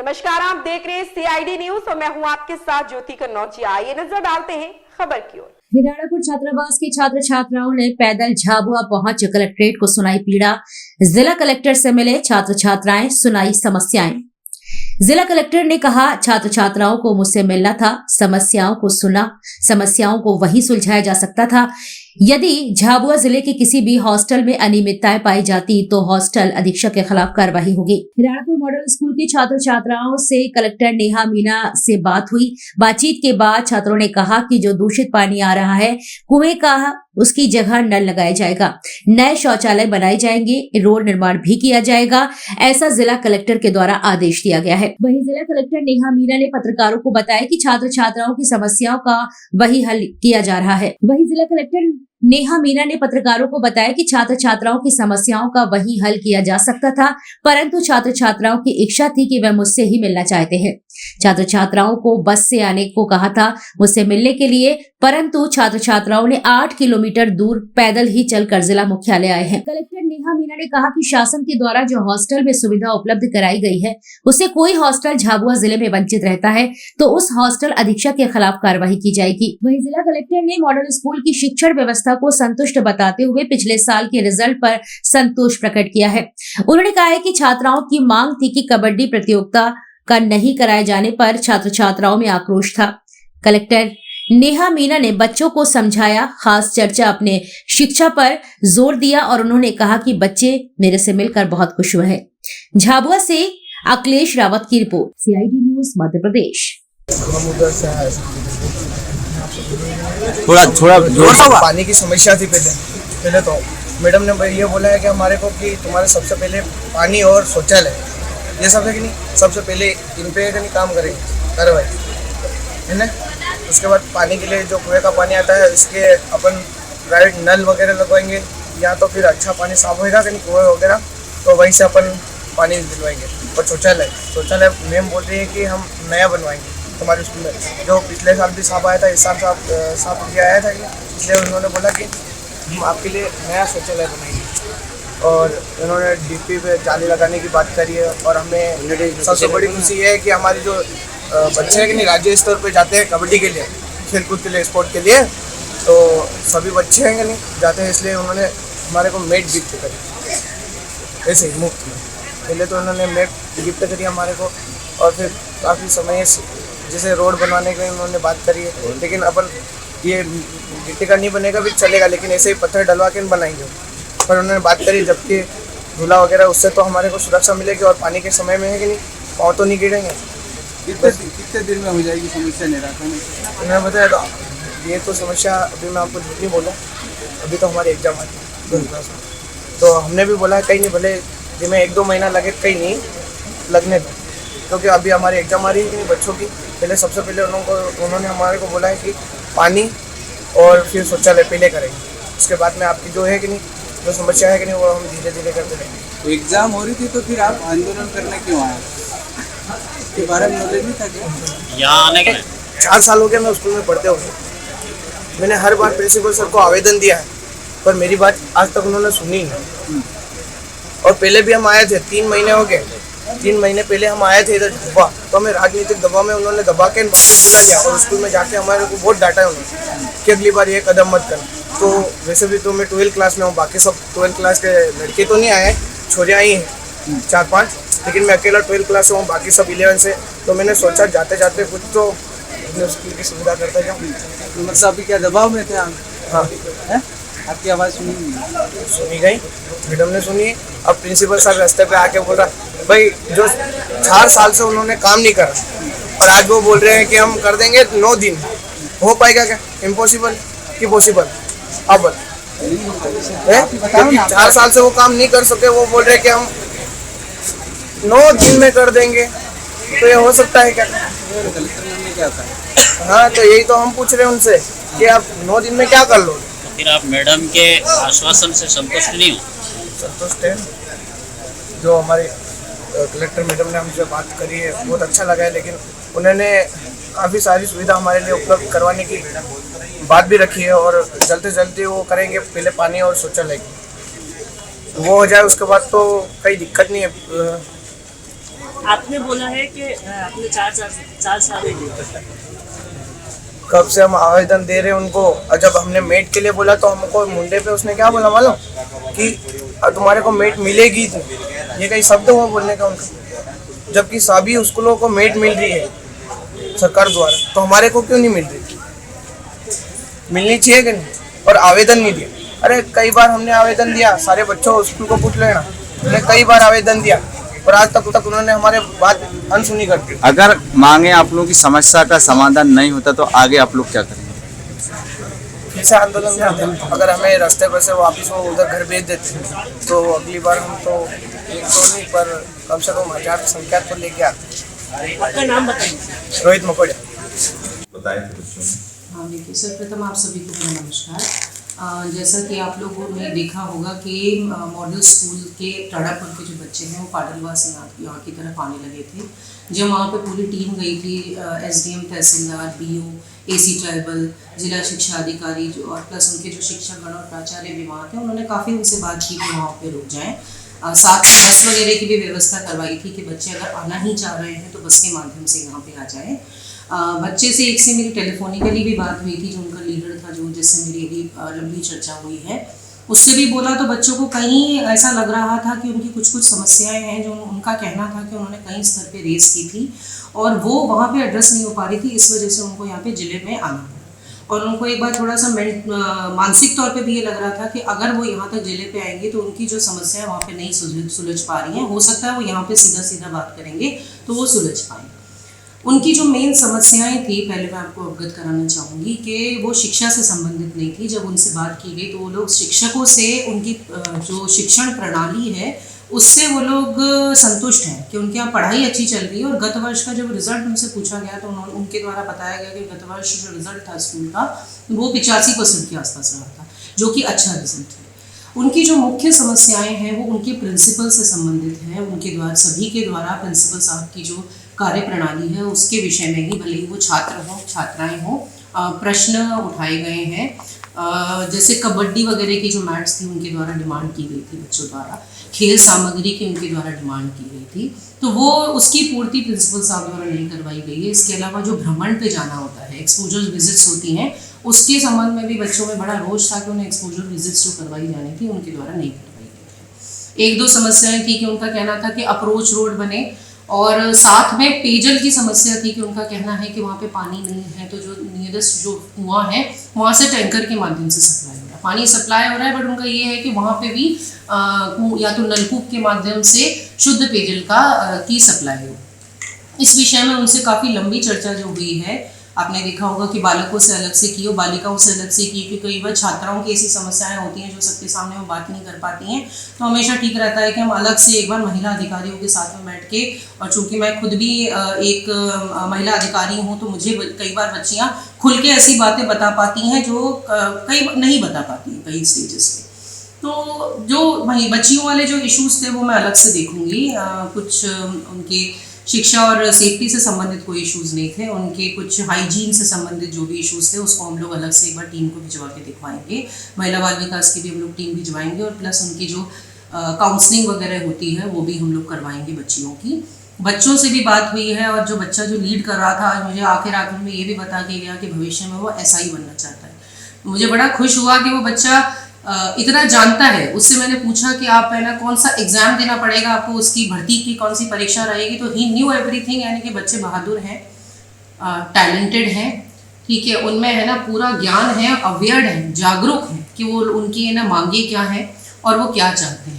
नमस्कार, आप देख रहे हैं CID न्यूज और मैं हूं आपके साथ ज्योति कन्नौजिया। आइए नजर डालते हैं खबर की ओर। हिराणापुर छात्रावास के छात्र छात्राओं ने पैदल झाबुआ पहुंच कलेक्ट्रेट को सुनाई पीड़ा। जिला कलेक्टर से मिले छात्र छात्राएं, सुनाई समस्याएं। जिला कलेक्टर ने कहा, छात्र छात्राओं को मुझसे मिलना था, समस्याओं को सुना, समस्याओं को वही सुलझाया जा सकता था। यदि झाबुआ जिले के किसी भी हॉस्टल में अनियमितताएं पाई जाती तो हॉस्टल अधीक्षक के खिलाफ कार्रवाई होगी। हिराणापुर मॉडल स्कूल के छात्र छात्राओं से कलेक्टर नेहा मीना से बात हुई। बातचीत के बाद छात्रों ने कहा कि जो दूषित पानी आ रहा है कुएं का, उसकी जगह नल लगाया जाएगा, नए शौचालय बनाए जाएंगे, रोड निर्माण भी किया जाएगा, ऐसा जिला कलेक्टर के द्वारा आदेश दिया गया है। वहीं जिला कलेक्टर नेहा मीना ने पत्रकारों को बताया कि छात्र छात्राओं की समस्याओं का वही हल किया जा रहा है। वहीं जिला कलेक्टर नेहा मीना ने पत्रकारों को बताया कि छात्र छात्राओं की समस्याओं का वही हल किया जा सकता था, परंतु छात्र छात्राओं की इच्छा थी कि वह मुझसे ही मिलना चाहते हैं। छात्र छात्राओं को बस से आने को कहा था मुझसे मिलने के लिए, परंतु छात्र छात्राओं ने 8 किलोमीटर दूर पैदल ही चलकर जिला मुख्यालय आए हैं। कलेक्टर नेहा मीना ने कहा कि शासन के द्वारा जो हॉस्टल में सुविधा उपलब्ध कराई गई है, उससे कोई हॉस्टल झाबुआ जिले में वंचित रहता है तो उस हॉस्टल अधीक्षक के खिलाफ कार्रवाई की जाएगी। वहीं जिला कलेक्टर ने मॉडल स्कूल की शिक्षण व्यवस्था को संतुष्ट बताते हुए पिछले साल के रिजल्ट पर संतोष प्रकट किया है। उन्होंने कहा है कि छात्राओं की मांग थी कि कबड्डी प्रतियोगिता का नहीं कराए जाने पर छात्र छात्राओं में आक्रोश था। कलेक्टर नेहा मीना ने बच्चों को समझाया, खास चर्चा अपने शिक्षा पर जोर दिया और उन्होंने कहा कि बच्चे मेरे से मिलकर बहुत खुश हुए हैं। झाबुआ से अखिलेश रावत की report, CID news Madhya Pradesh. थोड़ा पानी की समस्या थी पहले तो मैडम ने ये बोला है कि हमारे को कि तुम्हारे सबसे पहले पानी और शौचालय, ये सब है कि नहीं, सबसे पहले इन पे नहीं काम करेंगे कार्रवाई है ना। उसके बाद पानी के लिए जो कुएं का पानी आता है इसके अपन प्राइवेट नल वगैरह लगवाएंगे, या तो फिर अच्छा पानी साफ होएगा कि नहीं कुएं वगैरह, तो वहीं से अपन पानी दिलवाएंगे। और शौचालय मैम बोल रही है कि हम नया बनवाएंगे हमारे स्कूल में, जो पिछले साल भी साफ आया था, इस साल साफ भी आया था, इसलिए उन्होंने बोला कि हम आपके लिए नया शौचालय बनाएंगे। और उन्होंने DP पे जाली लगाने की बात करी है। और हमें सबसे बड़ी खुशी ये है कि हमारे जो बच्चे हैं कि नहीं राज्य स्तर पे जाते हैं कबड्डी के लिए, खेलकूद के लिए, स्पोर्ट के लिए, तो सभी बच्चे हैं कि नहीं जाते हैं, इसलिए उन्होंने हमारे को मैट गिफ्ट करी, ऐसे ही मुफ्त में। पहले तो उन्होंने मैट गिफ्ट करी हमारे को, और फिर काफ़ी समय जैसे रोड बनवाने की उन्होंने बात करी है, लेकिन अपन ये गिट्टी का नहीं बनेगा भी चलेगा, लेकिन ऐसे ही पत्थर डलवा के बनाएंगे। पर उन्होंने बात करी जबकि धूला वगैरह, उससे तो हमारे को सुरक्षा मिलेगी और पानी के समय में है कि नहीं पाँव तो नहीं गिरेंगे। कितने दिन में हो जाएगी समस्या निराकरण? उन्होंने बताया तो ये तो समस्या अभी मैं आपको झूठ नहीं बोलूँ, अभी तो हमारी एग्जाम आई 10 क्लास में, तो हमने भी बोला कहीं नहीं, भले जिसमें 1-2 महीना लगे कहीं नहीं लगने दो, क्योंकि अभी हमारी एग्जाम आ रही है कि नहीं बच्चों की। पहले सबसे पहले उन्होंने हमारे को बोला है कि पानी और फिर शौचालय पहले करेंगे, उसके बाद में आपकी जो है कि नहीं जो समस्या है कि नहीं वो हम धीरे धीरे करते रहेंगे। एग्जाम हो रही थी तो फिर आप आंदोलन करने क्यों आए? इसके बारे में नॉलेज नहीं था क्या यहाँ आने के? 4 साल हो गया मैं स्कूल में पढ़ते हुए, मैंने हर बार प्रिंसिपल सर को आवेदन दिया है, पर मेरी बात आज तक उन्होंने सुनी नहीं। और पहले भी हम आए थे, 3 महीने हो गए, 3 महीने पहले हम आए थे इधर दबा, तो हमें राजनीतिक दबाव में उन्होंने दबा के वापस बुला लिया, और स्कूल में जाके हमारे को बहुत डांटा है उन्होंने कि अगली बार ये कदम मत करना। तो वैसे भी तो मैं 12th क्लास में हूँ, बाकी सब 12th क्लास के लड़के तो नहीं आए, छोरियाँ आई हैं 4-5, लेकिन मैं अकेला 12th क्लास से हूँ, बाकी सब 11 से। तो मैंने सोचा जाते जाते कुछ तो अपने स्कूल की सुविधा करता जाऊँ। मतलब अभी क्या दबाव में थे आप? हाँ, आपकी आवाज़ सुनी गई, मैडम ने सुनी। अब प्रिंसिपल साहब रास्ते पे आके बोल रहा, भाई जो 4 साल से उन्होंने काम नहीं करा और आज वो बोल रहे हैं कि हम कर देंगे 9 दिन, हो पाएगा क्या? इम्पॉसिबल कि पॉसिबल? अब 4 साल से वो काम नहीं कर सके, वो बोल रहे हैं कि हम 9 दिन में कर देंगे, तो ये हो सकता है क्या? हाँ, तो यही तो हम पूछ रहे हैं उनसे कि आप 9 दिन में क्या कर लो? फिर आप मैडम के आश्वासन से संतुष्ट नहीं हो? संतुष्ट है, जो हमारे कलेक्टर मैडम ने हमसे बात करी है बहुत अच्छा लगा है, लेकिन उन्होंने काफ़ी सारी सुविधा हमारे लिए उपलब्ध करवाने की बात भी रखी है, और जल्दी जल्दी वो करेंगे। पहले पानी और शौचालय की वो हो जाए, उसके बाद तो कोई दिक्कत नहीं है। आपने बोला है कि आपने 4 साल कब से हम आवेदन दे रहे हैं उनको, और जब हमने मेट के लिए बोला तो हमको मुंडे पे उसने क्या बोला मालूम कि तुम्हारे को मेट मिलेगी नहीं। ये कई शब्द हुआ बोलने का उनका, जबकि सभी स्कूलों को मेट मिल रही है सरकार द्वारा, तो हमारे को क्यों नहीं मिल रही? मिलनी चाहिए कि नहीं? और आवेदन नहीं दिया। अरे कई बार हमने आवेदन दिया, सारे बच्चों स्कूल को पूछ लेना, हमने कई बार आवेदन दिया और आज तक उन्होंने हमारे बात अनसुनी कर दी। अगर मांगे आप लोगों की समस्या का समाधान नहीं होता तो आगे आप लोग क्या करेंगे? फिर से आंदोलन करते हैं। अगर हमें रास्ते पर से वापस वो उधर घर भेज देते तो अगली बार हम तो एक दो नहीं पर कम से कम 1000 संख्या तो लेके आते। आपका नाम बताइए। रोहित मकोड़िया। बताए थे बच्चों ने। हाँ देखिए, सर्वप्रथम आप सभी को मेरा नमस्कार। जैसा कि आप लोगों ने देखा होगा कि मॉडल स्कूल के टाड़ापुर के जो बच्चे हैं वो पाडलवा से यहाँ की तरफ आने लगे थे। जब वहाँ पे पूरी टीम गई थी, एसडीएम, तहसीलदार, बीओ, एसी ट्राइबल, जिला शिक्षा अधिकारी जो और प्लस उनके जो शिक्षकगण और प्राचार्य भी वहाँ थे, उन्होंने काफ़ी उनसे बात की कि वहाँ पे रुक जाएँ। साथ में बस वगैरह की भी व्यवस्था करवाई थी कि बच्चे अगर आना ही चाह रहे हैं तो बस के माध्यम से यहाँ पे आ जाएँ। बच्चे से एक से मेरी टेलीफोनिकली भी बात हुई थी, जो उनका लीडर था, जो जिससे मेरी अभी लंबी चर्चा हुई है, उससे भी बोला तो बच्चों को कहीं ऐसा लग रहा था कि उनकी कुछ समस्याएं हैं जो उनका कहना था कि उन्होंने कई स्तर पे रेस की थी और वो वहाँ पे एड्रेस नहीं हो पा रही थी, इस वजह से उनको यहाँ पे ज़िले में आना पड़ा। और उनको एक बार थोड़ा सा मानसिक तौर पे भी ये लग रहा था कि अगर वो यहाँ तक ज़िले पे आएंगे तो उनकी जो समस्याएं वहाँ पे नहीं सुलझ पा रही हैं, हो सकता है वो यहाँ पे सीधा बात करेंगे तो वो सुलझ पाएँ। उनकी जो मेन समस्याएं थी, पहले मैं आपको अवगत कराना चाहूँगी कि वो शिक्षा से संबंधित नहीं थी। जब उनसे बात की गई तो वो लोग शिक्षकों से, उनकी जो शिक्षण प्रणाली है उससे वो लोग संतुष्ट हैं कि उनके यहाँ पढ़ाई अच्छी चल रही है। और गत वर्ष का जब रिज़ल्ट उनसे पूछा गया तो उनके द्वारा बताया गया कि गत वर्ष जो रिज़ल्ट था स्कूल का वो 85% के आसपास रहा था, जो कि अच्छा रिजल्ट है। उनकी जो मुख्य समस्याएं हैं वो उनके प्रिंसिपल से संबंधित है। उनके द्वारा, सभी के द्वारा प्रिंसिपल साहब की जो कार्य प्रणाली है उसके विषय में ही, भले ही वो छात्र हों छात्राएं हों, प्रश्न उठाए गए हैं। जैसे कबड्डी वगैरह की जो मैट्स थी उनके द्वारा डिमांड की गई थी, बच्चों द्वारा खेल सामग्री की उनके द्वारा डिमांड की गई थी, तो वो उसकी पूर्ति प्रिंसिपल साहब द्वारा नहीं करवाई गई है। इसके अलावा जो भ्रमण पे जाना होता है, एक्सपोजर विजिट्स होती हैं, उसके संबंध में भी बच्चों में बड़ा रोष था कि उन्हें एक्सपोजर विजिट्स जो करवाई जानी थी उनके द्वारा नहीं करवाई गई थी। एक दो समस्याएं थी कि उनका कहना था कि अप्रोच रोड बने, और साथ में पेयजल की समस्या थी कि उनका कहना है कि वहाँ पे पानी नहीं है, तो जो नियरेस्ट जो कुआं है वहाँ से टैंकर के माध्यम से सप्लाई हो रहा है, पानी सप्लाई हो रहा है, बट उनका ये है कि वहाँ पे भी या तो नलकूप के माध्यम से शुद्ध पेयजल की सप्लाई हो। इस विषय में उनसे काफ़ी लंबी चर्चा जो हुई है, आपने देखा होगा कि बालकों से अलग से की और बालिकाओं से अलग से की, क्योंकि कई बार छात्राओं की ऐसी समस्याएं होती हैं जो सबके सामने वो बात नहीं कर पाती हैं, तो हमेशा ठीक रहता है कि हम अलग से एक बार महिला अधिकारियों के साथ में बैठ के, और चूँकि मैं खुद भी एक महिला अधिकारी हूँ तो मुझे कई बार बच्चियाँ खुल के ऐसी बातें बता पाती हैं जो कई नहीं बता पाती हैं कई स्टेजेस पे। तो जो बच्चियों वाले जो इश्यूज़ थे वो मैं अलग से देखूँगी। कुछ उनके शिक्षा और सेफ्टी से संबंधित कोई इश्यूज़ नहीं थे, उनके कुछ हाइजीन से संबंधित जो भी इश्यूज़ थे उसको हम लोग अलग से एक बार टीम को भिजवा के दिखवाएंगे। महिला बाल विकास की भी हम लोग टीम भिजवाएंगे और प्लस उनकी जो काउंसलिंग वगैरह होती है वो भी हम लोग करवाएंगे बच्चियों की। बच्चों से भी बात हुई है, और जो बच्चा जो लीड कर रहा था, मुझे आखिर में ये भी बता के गया कि भविष्य में वो SI बनना चाहता है। मुझे बड़ा खुश हुआ कि वो बच्चा इतना जानता है। उससे मैंने पूछा कि आप है ना कौन सा एग्ज़ाम देना पड़ेगा आपको, उसकी भर्ती की कौन सी परीक्षा रहेगी, तो ही न्यू एवरीथिंग, यानी कि बच्चे बहादुर हैं, टैलेंटेड हैं, ठीक है, उनमें है ना पूरा ज्ञान है, अवेयर्ड है, जागरूक है कि वो उनकी है ना मांगे क्या है और वो क्या चाहते हैं।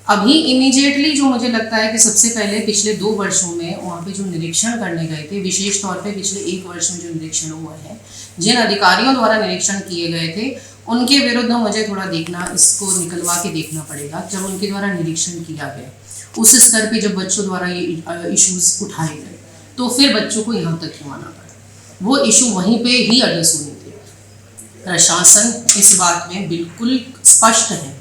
अभी इमीडिएटली जो मुझे लगता है कि सबसे पहले पिछले 2 वर्षों में वहाँ पे जो निरीक्षण करने गए थे, विशेष तौर पे पिछले 1 वर्ष में जो निरीक्षण हुआ है, जिन अधिकारियों द्वारा निरीक्षण किए गए थे उनके विरुद्ध मुझे थोड़ा देखना, इसको निकलवा के देखना पड़ेगा। जब उनके द्वारा निरीक्षण किया गया उस स्तर पे जब बच्चों द्वारा ये इश्यूज़ उठाए गए तो फिर बच्चों को यहाँ तक क्यों आना पड़ा, वो इशू वहीं पे ही एड्रेस होने थे। प्रशासन इस बात में बिल्कुल स्पष्ट है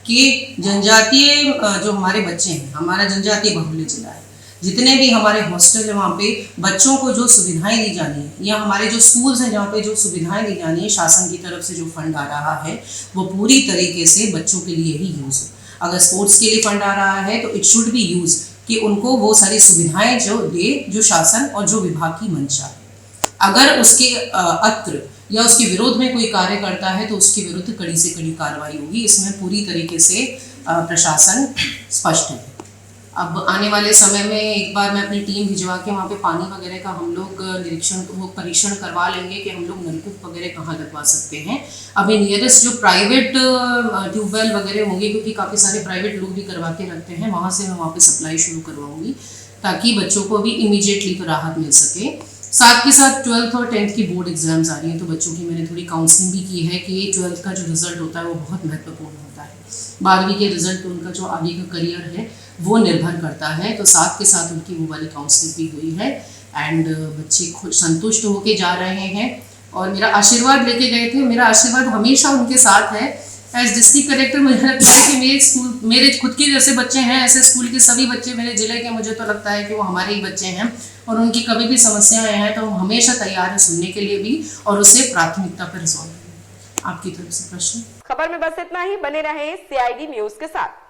कि जनजातीय जो हमारे बच्चे हैं, हमारा जनजातीय बाहुल्य जिला है, जितने भी हमारे हॉस्टल है वहाँ पे बच्चों को जो सुविधाएं दी जानी है, या हमारे जो स्कूल्स हैं जहाँ पे जो सुविधाएं दी जानी है, शासन की तरफ से जो फंड आ रहा है वो पूरी तरीके से बच्चों के लिए ही यूज़ हो। अगर स्पोर्ट्स के लिए फंड आ रहा है तो इट शुड बी यूज कि उनको वो सारी सुविधाएं जो दे जो शासन और जो विभाग की मंशा है। अगर उसके अत्र या उसके विरोध में कोई कार्य करता है तो उसके विरुद्ध कड़ी से कड़ी कार्रवाई होगी। इसमें पूरी तरीके से प्रशासन स्पष्ट है। अब आने वाले समय में एक बार मैं अपनी टीम भिजवा के वहाँ पे पानी वगैरह का हम लोग परीक्षण करवा लेंगे कि हम लोग नलकूप वगैरह कहाँ लगवा सकते हैं। अभी नियरेस्ट जो प्राइवेट ट्यूबवेल वगैरह होंगे, क्योंकि काफ़ी सारे प्राइवेट लोग भी करवा के रखते हैं, वहाँ से मैं वहाँ पे सप्लाई शुरू करवाऊँगी ताकि बच्चों को भी इमीडिएटली राहत मिल सके। साथ के साथ 12th और 10th की बोर्ड एग्जाम्स आ रही हैं, तो बच्चों की मैंने थोड़ी काउंसलिंग भी की है कि 12th का जो रिजल्ट होता है वो बहुत महत्वपूर्ण होता है। 12वीं के रिजल्ट पे उनका जो आगे का करियर है वो निर्भर करता है, तो साथ के साथ उनकी वो वाली काउंसलिंग भी हुई है एंड बच्चे खुश संतुष्ट होके जा रहे हैं और मेरा आशीर्वाद लेके गए थे। मेरा आशीर्वाद हमेशा उनके साथ है। एज डिस्ट्रिक्ट कलेक्टर मुझे लगता है कि मेरे खुद के जैसे बच्चे हैं, ऐसे स्कूल के सभी बच्चे मेरे ज़िले के, मुझे तो लगता है कि वो हमारे ही बच्चे हैं और उनकी कभी भी समस्याएं हैं तो हम हमेशा तैयार हैं सुनने के लिए भी और उसे प्राथमिकता पर रिजॉल्व करने। आपकी तरफ से प्रश्न? खबर में बस इतना ही। बने रहें CID न्यूज के साथ।